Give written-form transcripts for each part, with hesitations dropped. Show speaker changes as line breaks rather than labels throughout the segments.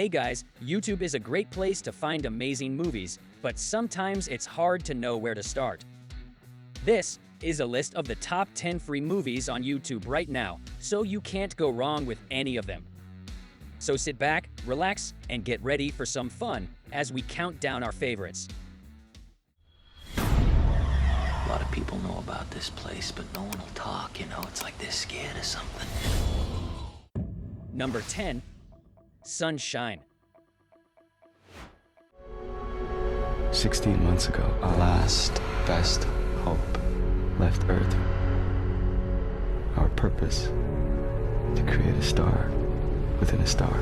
Hey guys, YouTube is a great place to find amazing movies, but sometimes it's hard to know where to start. This is a list of the top 10 free movies on YouTube right now, so you can't go wrong with any of them. So sit back, relax, and get ready for some fun as we count down our favorites.
A lot of people know about this place, but no one will talk, it's like they're scared of something.
Number 10. Sunshine.
16 months ago, our last best hope left Earth. Our purpose, to create a star within a star.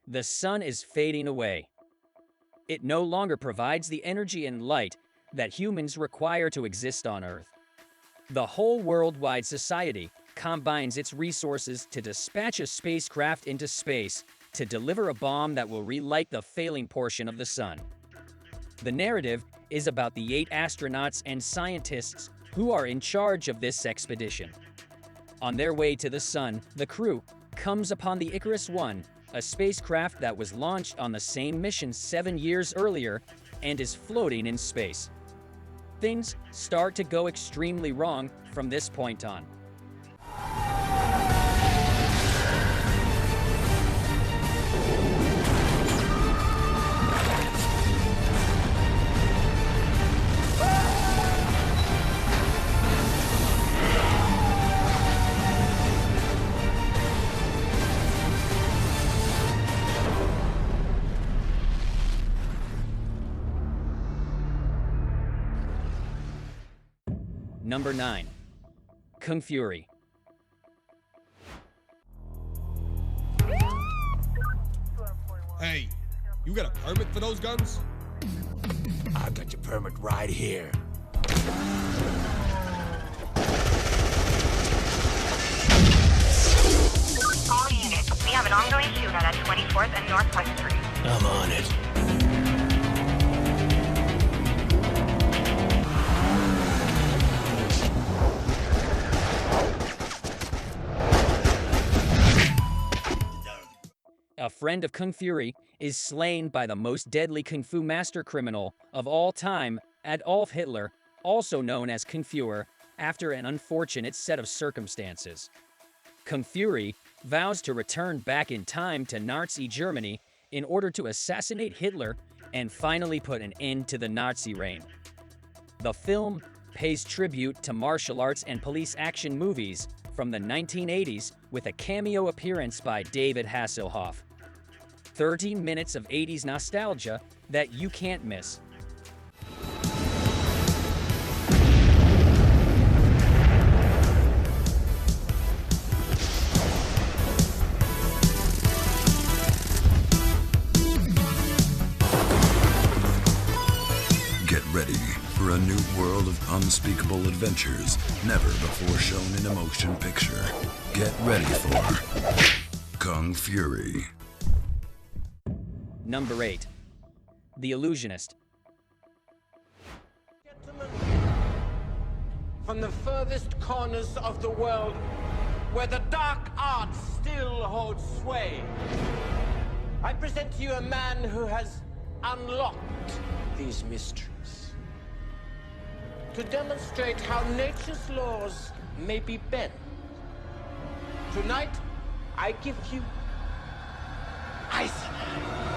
The sun is fading away. It no longer provides the energy and light that humans require to exist on Earth. The whole worldwide society combines its resources to dispatch a spacecraft into space to deliver a bomb that will relight the failing portion of the sun. The narrative is about the 8 astronauts and scientists who are in charge of this expedition. On their way to the sun, the crew comes upon the Icarus I, a spacecraft that was launched on the same mission 7 years earlier and is floating in space. Things start to go extremely wrong from this point on. Number 9. Kung Fury.
Hey, you got a permit for those guns?
I've got your permit right here.
All units, we have an ongoing shootout at 24th and Northwest Street.
I'm on it.
A friend of Kung Fury is slain by the most deadly Kung Fu master criminal of all time, Adolf Hitler, also known as Kung Fuhrer, after an unfortunate set of circumstances. Kung Fury vows to return back in time to Nazi Germany in order to assassinate Hitler and finally put an end to the Nazi reign. The film pays tribute to martial arts and police action movies from the 1980s with a cameo appearance by David Hasselhoff. 13 minutes of 80s nostalgia that you can't miss.
Get ready for a new world of unspeakable adventures never before shown in a motion picture. Get ready for Kung Fury.
Number 8. The Illusionist.
Gentlemen, from the furthest corners of the world, where the dark arts still hold sway, I present to you a man who has unlocked these mysteries. To demonstrate how nature's laws may be bent, tonight I give you Eisenheim.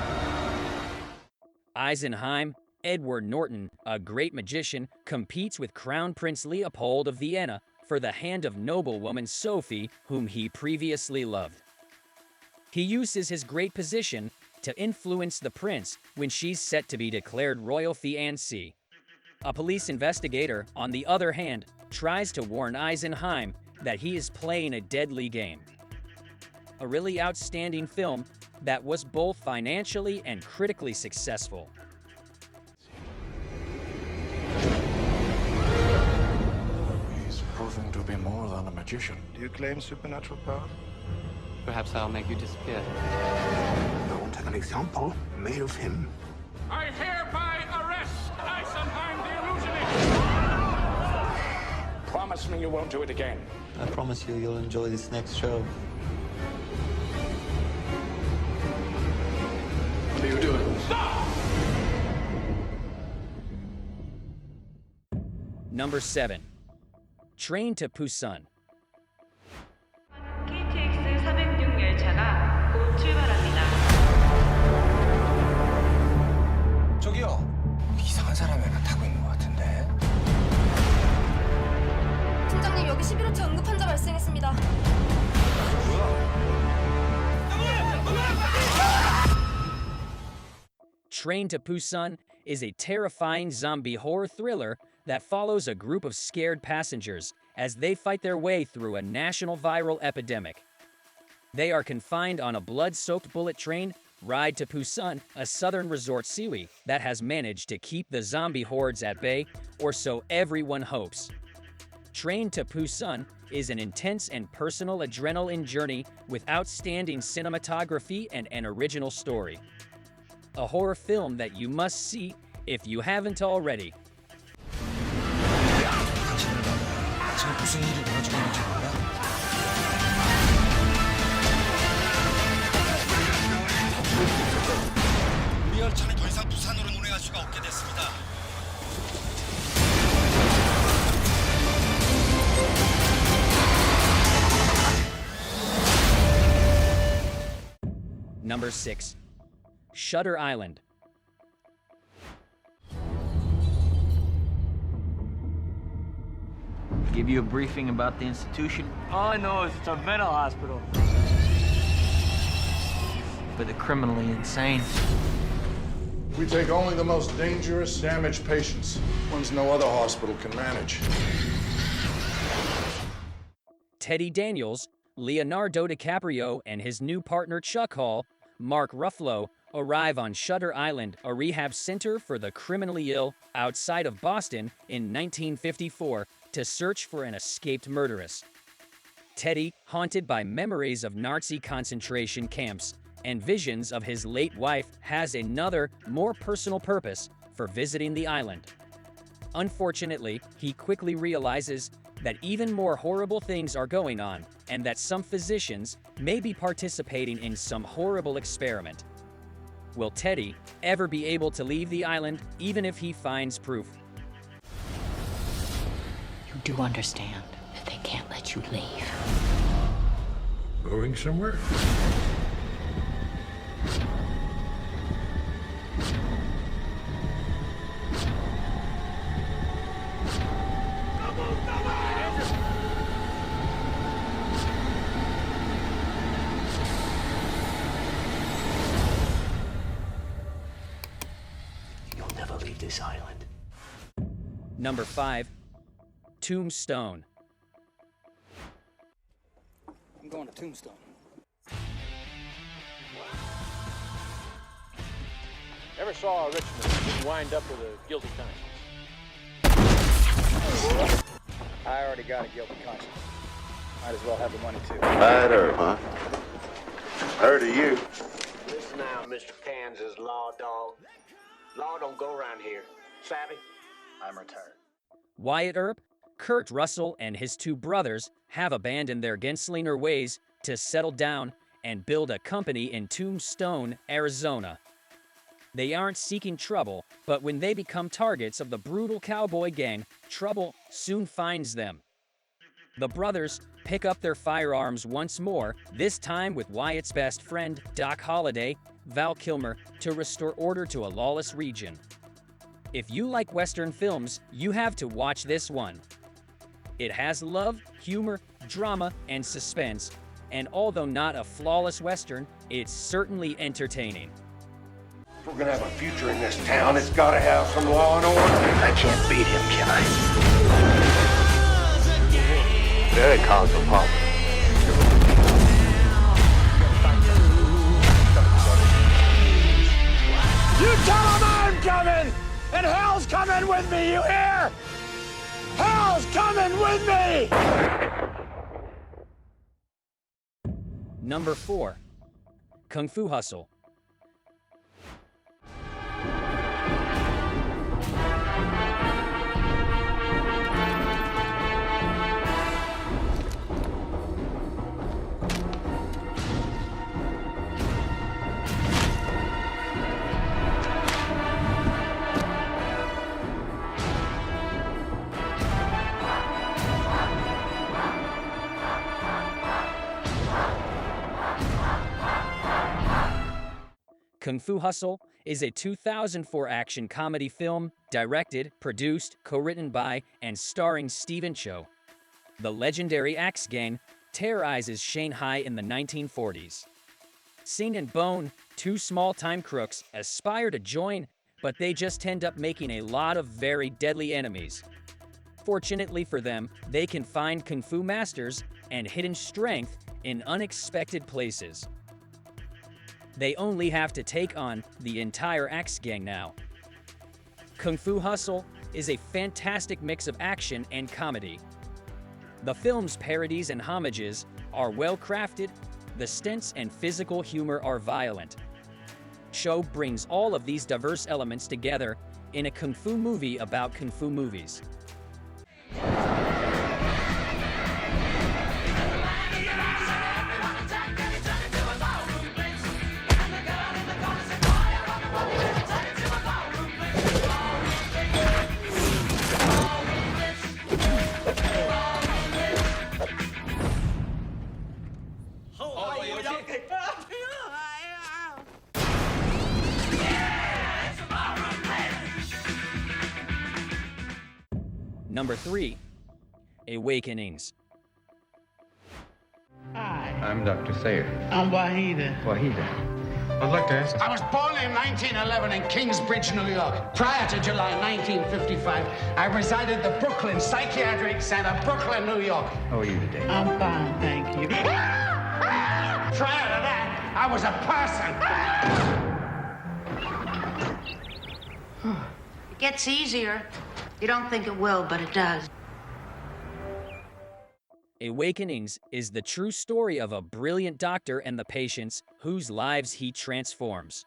Eisenheim, Edward Norton, a great magician, competes with Crown Prince Leopold of Vienna for the hand of noblewoman Sophie, whom he previously loved. He uses his great position to influence the prince when she's set to be declared royal fiancée. A police investigator, on the other hand, tries to warn Eisenheim that he is playing a deadly game. A really outstanding film that was both financially and critically successful.
He's proving to be more than a magician.
Do you claim supernatural power?
Perhaps I'll make you disappear.
I want an example made of him.
I hereby arrest Eisenheim the Illusionist!
promise me you won't do it again.
I promise you, you'll enjoy this next show.
What are you doing? Stop!
Number 7. Train to Busan.
KTX 406 열차가 곧 출발합니다.
저기요. 이상한 사람이 하나 타고 있는 것 같은데.
팀장님, 여기 11호차 응급 환자 발생했습니다.
Train to Busan is a terrifying zombie horror thriller that follows a group of scared passengers as they fight their way through a national viral epidemic. They are confined on a blood-soaked bullet train ride to Busan, a southern resort city that has managed to keep the zombie hordes at bay, or so everyone hopes. Train to Busan is an intense and personal adrenaline journey with outstanding cinematography and an original story. A horror film that you must see if you haven't already.
지금 무슨 일이 벌어지고 있는지 몰라? 우리 열차는 더 이상 부산으로 운행할 수가 없게 됐습니다.
Number 6. Shutter Island.
Give you a briefing about the institution?
All I know is it's a mental hospital.
For the criminally insane.
We take only the most dangerous, damaged patients, ones no other hospital can manage.
Teddy Daniels, Leonardo DiCaprio, and his new partner Chuck Hall, Mark Ruffalo, arrive on Shutter Island, a rehab center for the criminally ill outside of Boston in 1954, to search for an escaped murderess. Teddy, haunted by memories of Nazi concentration camps and visions of his late wife, has another, more personal purpose for visiting the island. Unfortunately, he quickly realizes that even more horrible things are going on and that some physicians may be participating in some horrible experiment. Will Teddy ever be able to leave the island even if he finds proof?
You do understand that they can't let you leave.
Going somewhere?
You'll never leave this island.
Number 5. Tombstone.
I'm going to Tombstone.
Ever saw a rich man wind up with a guilty conscience?
I already got a guilty conscience. Might as well have the money too.
Bad herb, huh? Heard of you.
Listen now, Mr. Kansas law dog. Law don't go around here. Savvy?
I'm retired.
Wyatt Earp, Kurt Russell, and his two brothers have abandoned their Genslinger ways to settle down and build a company in Tombstone, Arizona. They aren't seeking trouble, but when they become targets of the brutal cowboy gang, trouble soon finds them. The brothers pick up their firearms once more, this time with Wyatt's best friend, Doc Holliday, Val Kilmer, to restore order to a lawless region. If you like Western films, you have to watch this one. It has love, humor, drama, and suspense, and although not a flawless Western, it's certainly entertaining.
If we're gonna have a future in this town, it's gotta have some law and order. I can't beat him, can I? That cause a problem.
You tell him I'm coming! And hell's coming with me, you hear? Hell's coming with me!
Number 4. Kung Fu Hustle. Kung Fu Hustle is a 2004 action comedy film directed, produced, co-written by, and starring Stephen Chow. The legendary axe gang terrorizes Shanghai in the 1940s. Sing and Bone, two small-time crooks, aspire to join, but they just end up making a lot of very deadly enemies. Fortunately for them, they can find Kung Fu masters and hidden strength in unexpected places. They only have to take on the entire axe gang now. Kung Fu Hustle is a fantastic mix of action and comedy. The film's parodies and homages are well crafted, the stunts and physical humor are violent. Chow brings all of these diverse elements together in a Kung Fu movie about Kung Fu movies. Number 3, Awakenings.
Hi.
I'm Dr. Thayer.
I'm Wahida.
I'd like to ask.
I was born in 1911 in Kingsbridge, New York. Prior to July 1955, I resided at the Brooklyn Psychiatric Center, Brooklyn, New York.
How are you today?
I'm fine, thank you.
Prior to that, I was a person.
It gets easier. You don't think it will, but it does.
Awakenings is the true story of a brilliant doctor and the patients whose lives he transforms.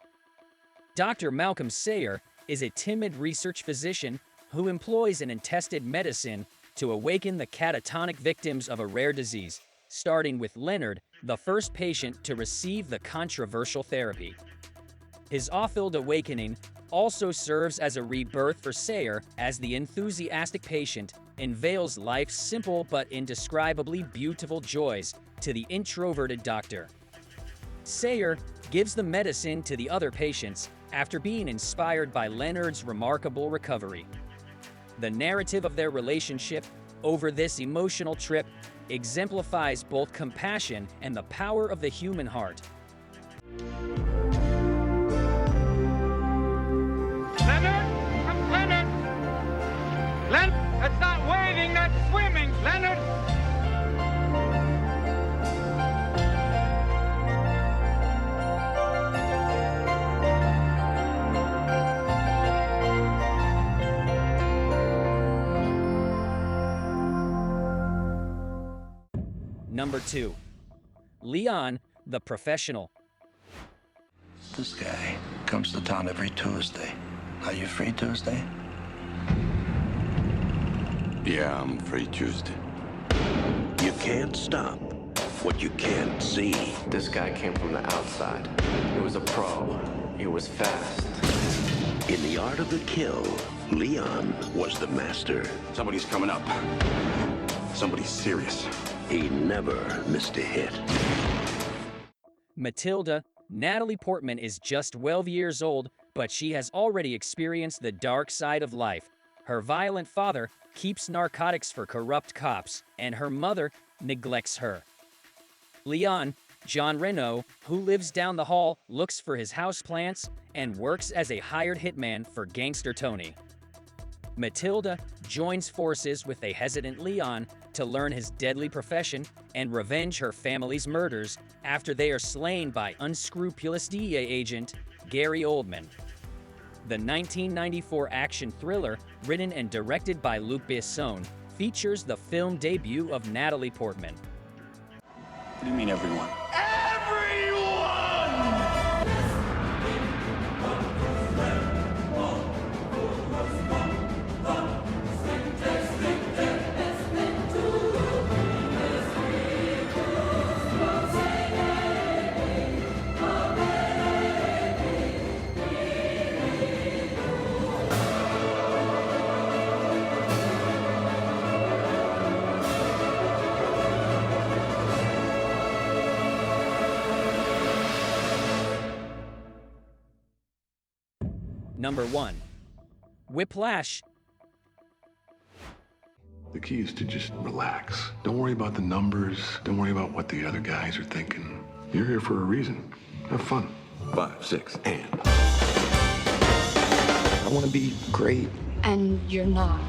Dr. Malcolm Sayer is a timid research physician who employs an untested medicine to awaken the catatonic victims of a rare disease, starting with Leonard, the first patient to receive the controversial therapy. His awe-filled awakening also serves as a rebirth for Sayer, as the enthusiastic patient unveils life's simple but indescribably beautiful joys to the introverted doctor. Sayer gives the medicine to the other patients after being inspired by Leonard's remarkable recovery. The narrative of their relationship over this emotional trip exemplifies both compassion and the power of the human heart.
Leonard, that's not wading, that's swimming, Leonard!
Number 2, Léon, the Professional.
This guy comes to town every Tuesday. Are you free Tuesday?
Yeah, I'm free Tuesday. You can't stop what you can't see.
This guy came from the outside. He was a pro. He was fast.
In the art of the kill, Léon was the master.
Somebody's coming up. Somebody's serious.
He never missed a hit.
Matilda, Natalie Portman, is just 12 years old, but she has already experienced the dark side of life. Her violent father keeps narcotics for corrupt cops, and her mother neglects her. Léon, Jean Reno, who lives down the hall, looks for his houseplants and works as a hired hitman for Gangster Tony. Matilda joins forces with a hesitant Léon to learn his deadly profession and revenge her family's murders after they are slain by unscrupulous DEA agent Gary Oldman. The 1994 action thriller, written and directed by Luc Besson, features the film debut of Natalie Portman.
What do you mean, everyone?
Number 1. Whiplash.
The key is to just relax. Don't worry about the numbers. Don't worry about what the other guys are thinking. You're here for a reason. Have fun. 5, 6, and.
I want to be great.
And you're not.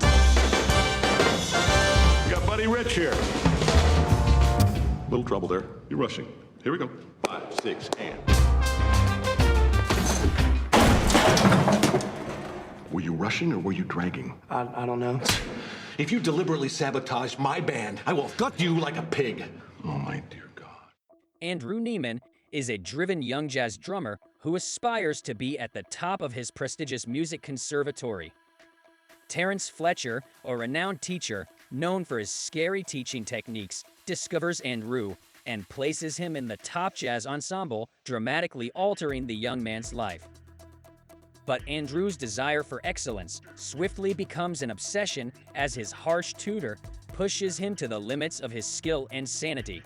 We got Buddy Rich here. Little trouble there. You're rushing. Here we go. 5, 6, and. Were you rushing or were you dragging?
I don't know.
If you deliberately sabotage my band, I will gut you like a pig. Oh, my dear God.
Andrew Neiman is a driven young jazz drummer who aspires to be at the top of his prestigious music conservatory. Terrence Fletcher, a renowned teacher known for his scary teaching techniques, discovers Andrew and places him in the top jazz ensemble, dramatically altering the young man's life. But Andrew's desire for excellence swiftly becomes an obsession as his harsh tutor pushes him to the limits of his skill and sanity.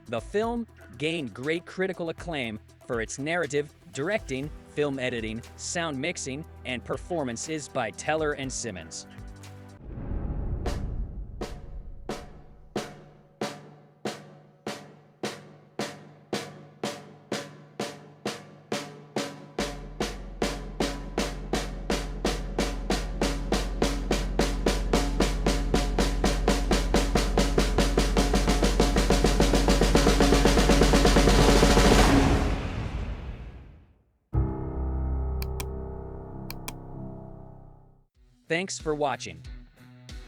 The film gained great critical acclaim for its narrative, directing, film editing, sound mixing, and performances by Teller and Simmons. Thanks for watching.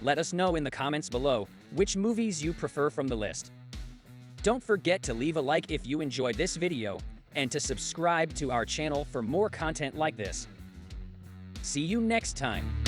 Let us know in the comments below which movies you prefer from the list. Don't forget to leave a like if you enjoyed this video and to subscribe to our channel for more content like this. See you next time.